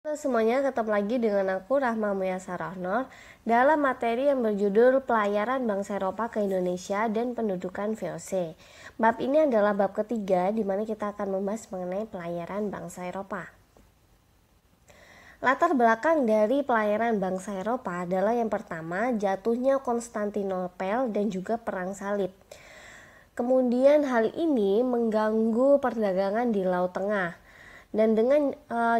Halo semuanya, ketemu lagi dengan aku Rahma Muyasa Rahnor dalam materi yang berjudul Pelayaran Bangsa Eropa ke Indonesia dan Pendudukan VOC. Bab ini adalah bab ketiga di mana kita akan membahas mengenai pelayaran bangsa Eropa. Latar belakang dari pelayaran bangsa Eropa adalah yang pertama, jatuhnya Konstantinopel dan juga Perang Salib. Kemudian hal ini mengganggu perdagangan di Laut Tengah. Dan dengan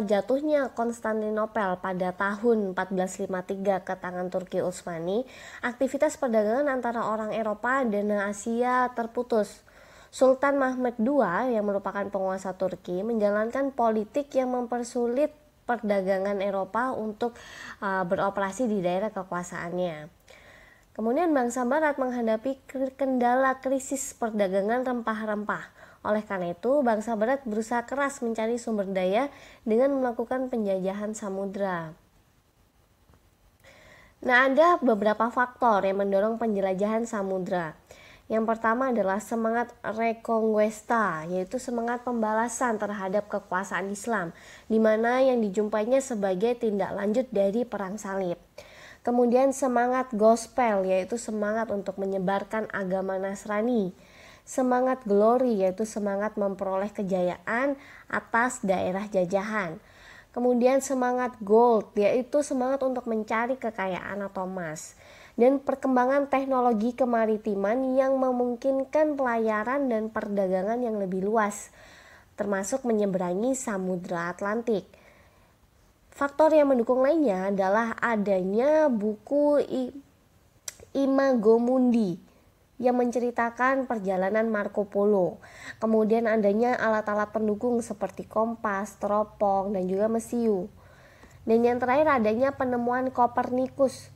jatuhnya Konstantinopel pada tahun 1453 ke tangan Turki Utsmani, aktivitas perdagangan antara orang Eropa dan Asia terputus. Sultan Mehmed II yang merupakan penguasa Turki menjalankan politik yang mempersulit perdagangan Eropa untuk beroperasi di daerah kekuasaannya. Kemudian bangsa Barat menghadapi kendala krisis perdagangan rempah-rempah. Oleh karena itu, bangsa Barat berusaha keras mencari sumber daya dengan melakukan penjajahan samudra. Nah, ada beberapa faktor yang mendorong penjelajahan samudra. Yang pertama adalah semangat reconquista, yaitu semangat pembalasan terhadap kekuasaan Islam, di mana yang dijumpainya sebagai tindak lanjut dari Perang Salib. Kemudian semangat gospel, yaitu semangat untuk menyebarkan agama Nasrani. Semangat glory, yaitu semangat memperoleh kejayaan atas daerah jajahan. Kemudian semangat gold, yaitu semangat untuk mencari kekayaan atau emas. Dan perkembangan teknologi kemaritiman yang memungkinkan pelayaran dan perdagangan yang lebih luas, termasuk menyeberangi Samudra Atlantik. Faktor yang mendukung lainnya adalah adanya buku Imago Mundi yang menceritakan perjalanan Marco Polo. Kemudian adanya alat-alat pendukung seperti kompas, teropong, dan juga mesiu. Dan yang terakhir adanya penemuan Kopernikus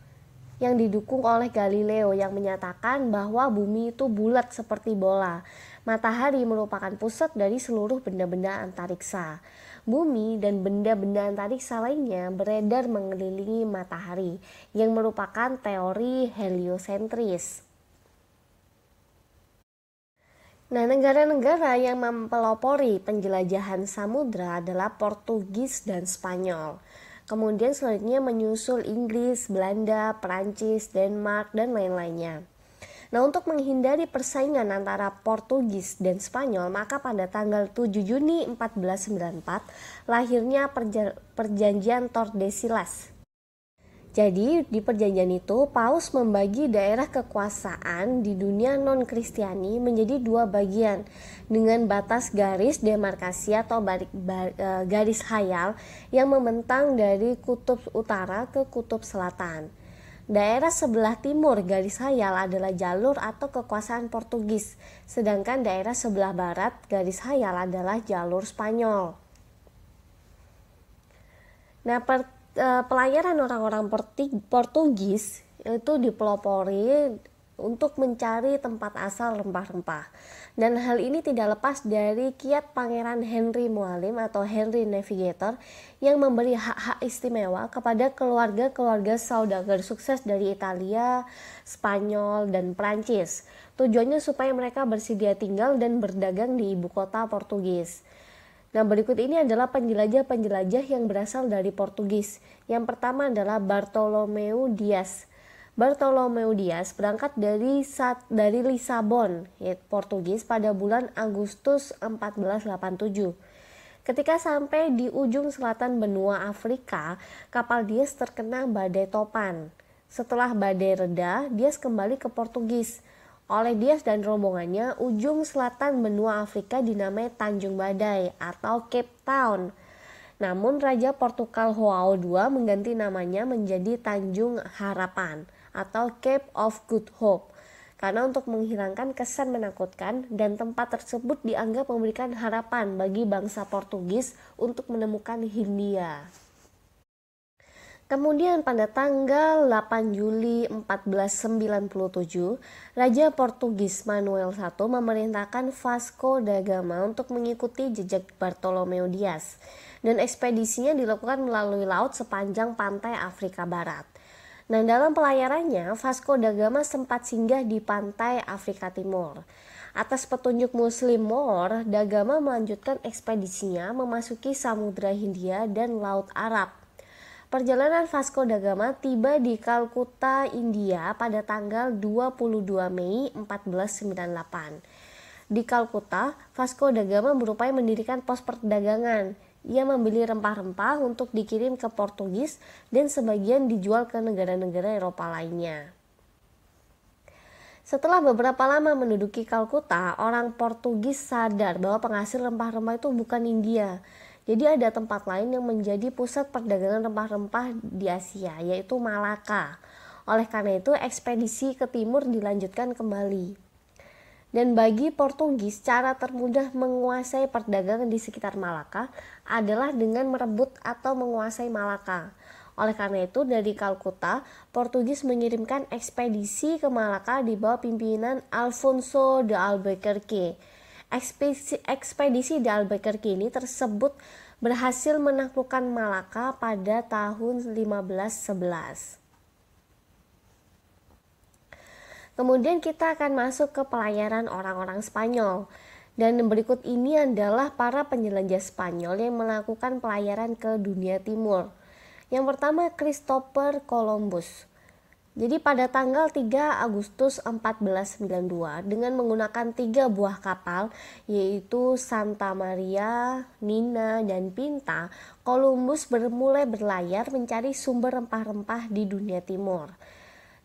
yang didukung oleh Galileo yang menyatakan bahwa bumi itu bulat seperti bola. Matahari merupakan pusat dari seluruh benda-benda antariksa. Bumi dan benda-benda antariksa lainnya beredar mengelilingi matahari, yang merupakan teori heliosentris. Nah, negara-negara yang mempelopori penjelajahan samudra adalah Portugis dan Spanyol. Kemudian selanjutnya menyusul Inggris, Belanda, Perancis, Denmark, dan lain-lainnya. Nah, untuk menghindari persaingan antara Portugis dan Spanyol, maka pada tanggal 7 Juni 1494 lahirnya Perjanjian Tordesillas. Jadi di perjanjian itu Paus membagi daerah kekuasaan di dunia non-Kristiani menjadi dua bagian dengan batas garis demarkasi atau garis hayal yang membentang dari kutub utara ke kutub selatan. Daerah sebelah timur garis hayal adalah jalur atau kekuasaan Portugis, sedangkan daerah sebelah barat garis hayal adalah jalur Spanyol. Nah, pelayaran orang-orang Portugis itu dipelopori untuk mencari tempat asal rempah-rempah, dan hal ini tidak lepas dari kiat Pangeran Henry Mualim atau Henry Navigator yang memberi hak-hak istimewa kepada keluarga-keluarga saudagar sukses dari Italia, Spanyol, dan Prancis. Tujuannya supaya mereka bersedia tinggal dan berdagang di ibu kota Portugis. Nah, berikut ini adalah penjelajah-penjelajah yang berasal dari Portugis. Yang pertama adalah Bartolomeu Dias. Bartolomeu Dias berangkat dari Lisabon, Portugis, pada bulan Agustus 1487. Ketika sampai di ujung selatan benua Afrika, kapal Dias terkena badai topan. Setelah badai reda, Dias kembali ke Portugis. Oleh Dias dan rombongannya, ujung selatan benua Afrika dinamai Tanjung Badai atau Cape Town. Namun Raja Portugal João II mengganti namanya menjadi Tanjung Harapan atau Cape of Good Hope, karena untuk menghilangkan kesan menakutkan, dan tempat tersebut dianggap memberikan harapan bagi bangsa Portugis untuk menemukan Hindia. Kemudian pada tanggal 8 Juli 1497, Raja Portugis Manuel I memerintahkan Vasco da Gama untuk mengikuti jejak Bartolomeu Dias, dan ekspedisinya dilakukan melalui laut sepanjang pantai Afrika Barat. Nah, dalam pelayarannya, Vasco da Gama sempat singgah di pantai Afrika Timur. Atas petunjuk Muslim Moor, da Gama melanjutkan ekspedisinya memasuki Samudra Hindia dan Laut Arab. Perjalanan Vasco da Gama tiba di Kalkuta, India pada tanggal 22 Mei 1498. Di Kalkuta, Vasco da Gama berupaya mendirikan pos perdagangan. Ia membeli rempah-rempah untuk dikirim ke Portugis dan sebagian dijual ke negara-negara Eropa lainnya. Setelah beberapa lama menduduki Kalkuta, orang Portugis sadar bahwa penghasil rempah-rempah itu bukan India. Jadi ada tempat lain yang menjadi pusat perdagangan rempah-rempah di Asia, yaitu Malaka. Oleh karena itu, ekspedisi ke timur dilanjutkan kembali. Dan bagi Portugis, cara termudah menguasai perdagangan di sekitar Malaka adalah dengan merebut atau menguasai Malaka. Oleh karena itu, dari Kalkuta, Portugis mengirimkan ekspedisi ke Malaka di bawah pimpinan Alfonso de Albuquerque. Ekspedisi de Albuquerque ini tersebut berhasil menaklukkan Malaka pada tahun 1511. Kemudian kita akan masuk ke pelayaran orang-orang Spanyol. Dan berikut ini adalah para penjelajah Spanyol yang melakukan pelayaran ke dunia timur. Yang pertama, Christopher Columbus. Jadi pada tanggal 3 Agustus 1492 dengan menggunakan 3 buah kapal yaitu Santa Maria, Nina, dan Pinta, Columbus mulai berlayar mencari sumber rempah-rempah di dunia timur.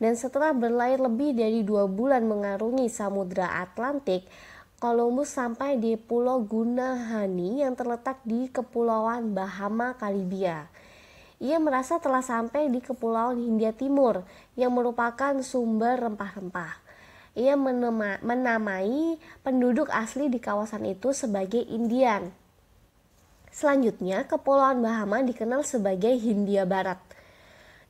Dan setelah berlayar lebih dari 2 bulan mengarungi Samudra Atlantik, Columbus sampai di Pulau Gunahani yang terletak di Kepulauan Bahama, Karibia. Ia merasa telah sampai di Kepulauan Hindia Timur yang merupakan sumber rempah-rempah. Ia menamai penduduk asli di kawasan itu sebagai Indian. Selanjutnya, Kepulauan Bahama dikenal sebagai Hindia Barat.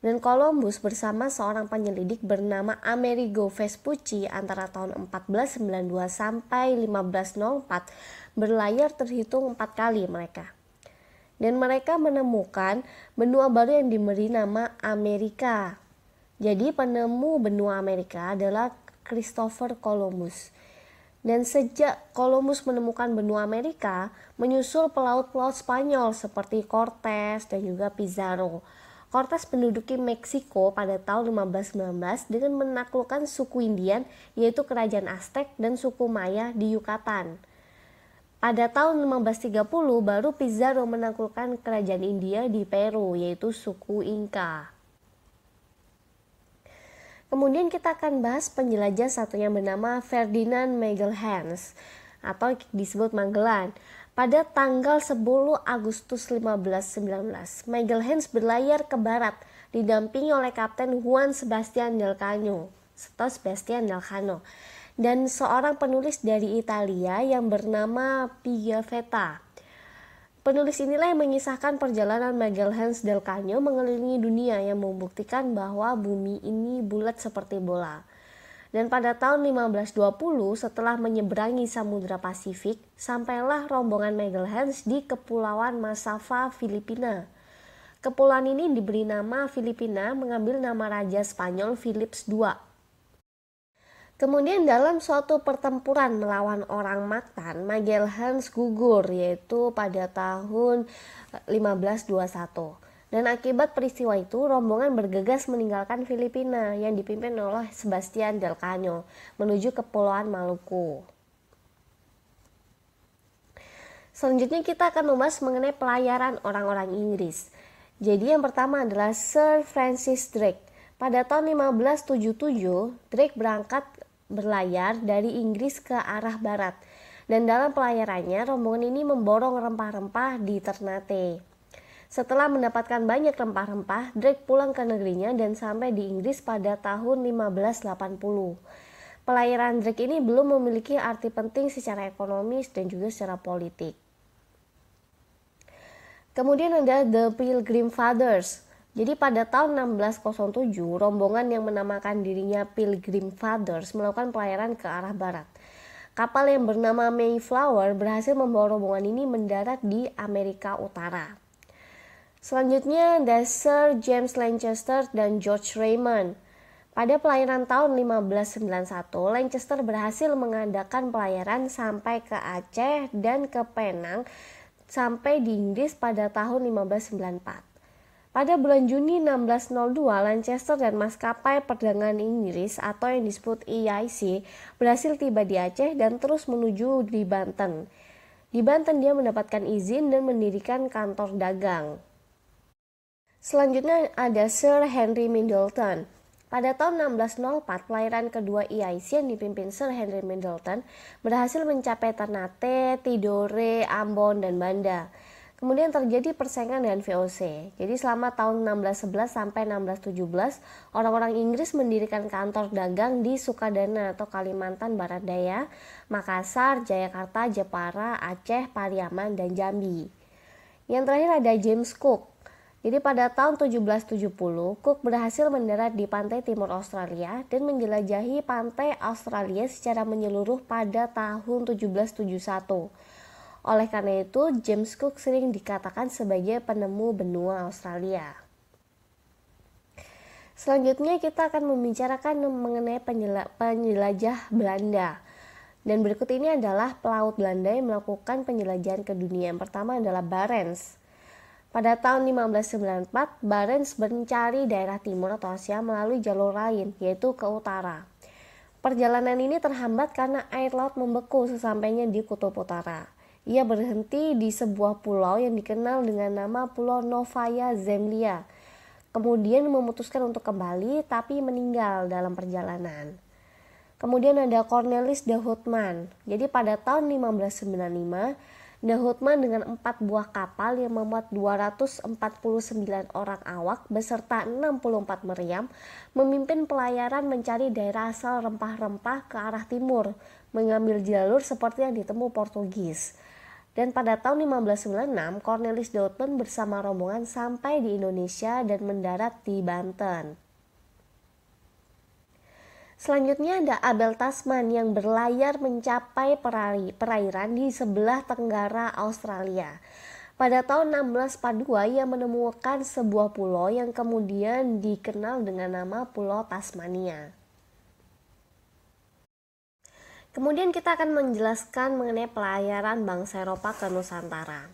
Dan Columbus bersama seorang penyelidik bernama Amerigo Vespucci antara tahun 1492 sampai 1504 berlayar terhitung 4 kali mereka. Dan mereka menemukan benua baru yang diberi nama Amerika. Jadi penemu benua Amerika adalah Christopher Columbus. Dan sejak Columbus menemukan benua Amerika, menyusul pelaut-pelaut Spanyol seperti Cortés dan juga Pizarro. Cortés menduduki Meksiko pada tahun 1519 dengan menaklukkan suku Indian yaitu kerajaan Aztec dan suku Maya di Yucatan. Pada tahun 1530 baru Pizarro menaklukkan kerajaan India di Peru yaitu suku Inca. Kemudian kita akan bahas penjelajah satu yang bernama Ferdinand Magelhaens atau disebut Magellan. Pada tanggal 10 Agustus 1519, Magelhaens berlayar ke barat didampingi oleh Kapten Juan Sebastian Elcano atau Sebastian Elcano dan seorang penulis dari Italia yang bernama Pigafetta. Penulis inilah yang mengisahkan perjalanan Magelhaens del Caño mengelilingi dunia yang membuktikan bahwa bumi ini bulat seperti bola. Dan pada tahun 1520 setelah menyeberangi Samudra Pasifik, sampailah rombongan Magelhaens di Kepulauan Masava, Filipina. Kepulauan ini diberi nama Filipina mengambil nama Raja Spanyol Philips II. Kemudian dalam suatu pertempuran melawan orang Mactan, Magelhaens gugur yaitu pada tahun 1521. Dan akibat peristiwa itu, rombongan bergegas meninggalkan Filipina yang dipimpin oleh Sebastian del Caño menuju Kepulauan Maluku. Selanjutnya kita akan membahas mengenai pelayaran orang-orang Inggris. Jadi yang pertama adalah Sir Francis Drake. Pada tahun 1577, Drake berlayar dari Inggris ke arah barat. Dan dalam pelayarannya, rombongan ini memborong rempah-rempah di Ternate. Setelah mendapatkan banyak rempah-rempah, Drake pulang ke negerinya dan sampai di Inggris pada tahun 1580. Pelayaran Drake ini belum memiliki arti penting secara ekonomis dan juga secara politik. Kemudian ada The Pilgrim Fathers. Jadi pada tahun 1607, rombongan yang menamakan dirinya Pilgrim Fathers melakukan pelayaran ke arah barat. Kapal yang bernama Mayflower berhasil membawa rombongan ini mendarat di Amerika Utara. Selanjutnya ada Sir James Lancaster dan George Raymond. Pada pelayaran tahun 1591, Lancaster berhasil mengadakan pelayaran sampai ke Aceh dan ke Penang sampai di Inggris pada tahun 1594. Pada bulan Juni 1602, Lancaster dan maskapai perdagangan Inggris atau yang disebut EIC berhasil tiba di Aceh dan terus menuju di Banten. Di Banten dia mendapatkan izin dan mendirikan kantor dagang. Selanjutnya ada Sir Henry Middleton. Pada tahun 1604, pelayaran kedua EIC yang dipimpin Sir Henry Middleton berhasil mencapai Ternate, Tidore, Ambon, dan Banda. Kemudian terjadi persaingan dengan VOC. Jadi selama tahun 1611 sampai 1617, orang-orang Inggris mendirikan kantor dagang di Sukadana atau Kalimantan Barat Daya, Makassar, Jayakarta, Jepara, Aceh, Pariaman, dan Jambi. Yang terakhir ada James Cook. Jadi pada tahun 1770, Cook berhasil mendarat di pantai timur Australia dan menjelajahi pantai Australia secara menyeluruh pada tahun 1771. Oleh karena itu, James Cook sering dikatakan sebagai penemu benua Australia. Selanjutnya kita akan membicarakan mengenai penjelajah Belanda. Dan berikut ini adalah pelaut Belanda yang melakukan penjelajahan ke dunia. Yang pertama adalah Barents. Pada tahun 1594, Barents mencari daerah timur atau Asia melalui jalur lain, yaitu ke utara. Perjalanan ini terhambat karena air laut membeku sesampainya di Kutub Utara. Ia berhenti di sebuah pulau yang dikenal dengan nama Pulau Novaya Zemlya. Kemudian memutuskan untuk kembali tapi meninggal dalam perjalanan. Kemudian ada Cornelis de Houtman. Jadi pada tahun 1595, de Houtman dengan 4 buah kapal yang memuat 249 orang awak beserta 64 meriam memimpin pelayaran mencari daerah asal rempah-rempah ke arah timur, mengambil jalur seperti yang ditempuh Portugis. Dan pada tahun 1596, Cornelis de Houtman bersama rombongan sampai di Indonesia dan mendarat di Banten. Selanjutnya ada Abel Tasman yang berlayar mencapai perairan di sebelah tenggara Australia. Pada tahun 1642 ia menemukan sebuah pulau yang kemudian dikenal dengan nama Pulau Tasmania. Kemudian kita akan menjelaskan mengenai pelayaran bangsa Eropa ke Nusantara.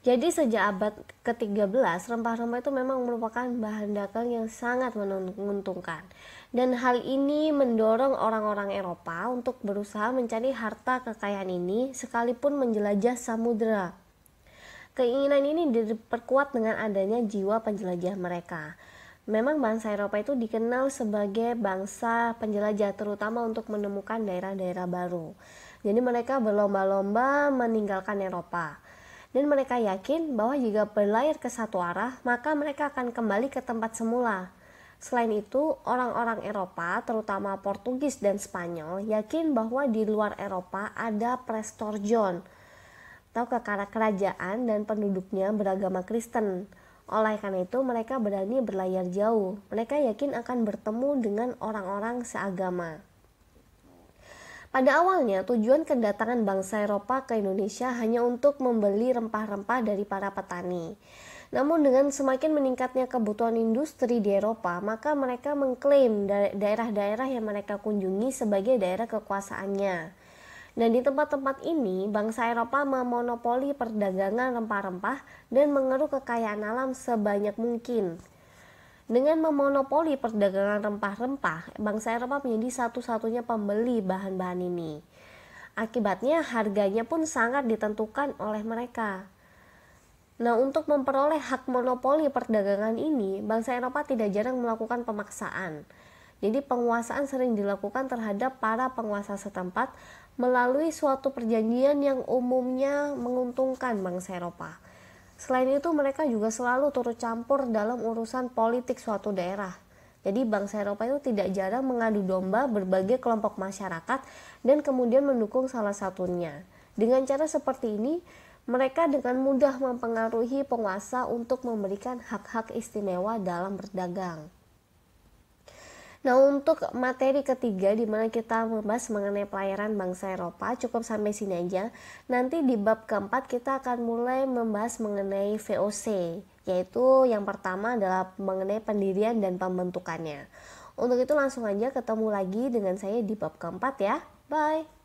Jadi sejak abad ke-13, rempah-rempah itu memang merupakan bahan dagang yang sangat menguntungkan. Dan hal ini mendorong orang-orang Eropa untuk berusaha mencari harta kekayaan ini sekalipun menjelajah samudera. Keinginan ini diperkuat dengan adanya jiwa penjelajah mereka. Memang bangsa Eropa itu dikenal sebagai bangsa penjelajah terutama untuk menemukan daerah-daerah baru. Jadi mereka berlomba-lomba meninggalkan Eropa. Dan mereka yakin bahwa jika berlayar ke satu arah, maka mereka akan kembali ke tempat semula. Selain itu, orang-orang Eropa, terutama Portugis dan Spanyol, yakin bahwa di luar Eropa ada Prestorjon, atau kerajaan dan penduduknya beragama Kristen. Oleh karena itu, mereka berani berlayar jauh. Mereka yakin akan bertemu dengan orang-orang seagama. Pada awalnya, tujuan kedatangan bangsa Eropa ke Indonesia hanya untuk membeli rempah-rempah dari para petani. Namun dengan semakin meningkatnya kebutuhan industri di Eropa, maka mereka mengklaim daerah-daerah yang mereka kunjungi sebagai daerah kekuasaannya. Dan di tempat-tempat ini, bangsa Eropa memonopoli perdagangan rempah-rempah dan mengeruk kekayaan alam sebanyak mungkin. Dengan memonopoli perdagangan rempah-rempah, bangsa Eropa menjadi satu-satunya pembeli bahan-bahan ini. Akibatnya harganya pun sangat ditentukan oleh mereka. Nah, untuk memperoleh hak monopoli perdagangan ini, bangsa Eropa tidak jarang melakukan pemaksaan. Jadi penguasaan sering dilakukan terhadap para penguasa setempat melalui suatu perjanjian yang umumnya menguntungkan bangsa Eropa. Selain itu, mereka juga selalu turut campur dalam urusan politik suatu daerah. Jadi bangsa Eropa itu tidak jarang mengadu domba berbagai kelompok masyarakat dan kemudian mendukung salah satunya. Dengan cara seperti ini, mereka dengan mudah mempengaruhi penguasa untuk memberikan hak-hak istimewa dalam berdagang. Nah, untuk materi ketiga di mana kita membahas mengenai pelayaran bangsa Eropa cukup sampai sini aja. Nanti di bab keempat kita akan mulai membahas mengenai VOC, yaitu yang pertama adalah mengenai pendirian dan pembentukannya. Untuk itu langsung aja ketemu lagi dengan saya di bab keempat ya. Bye.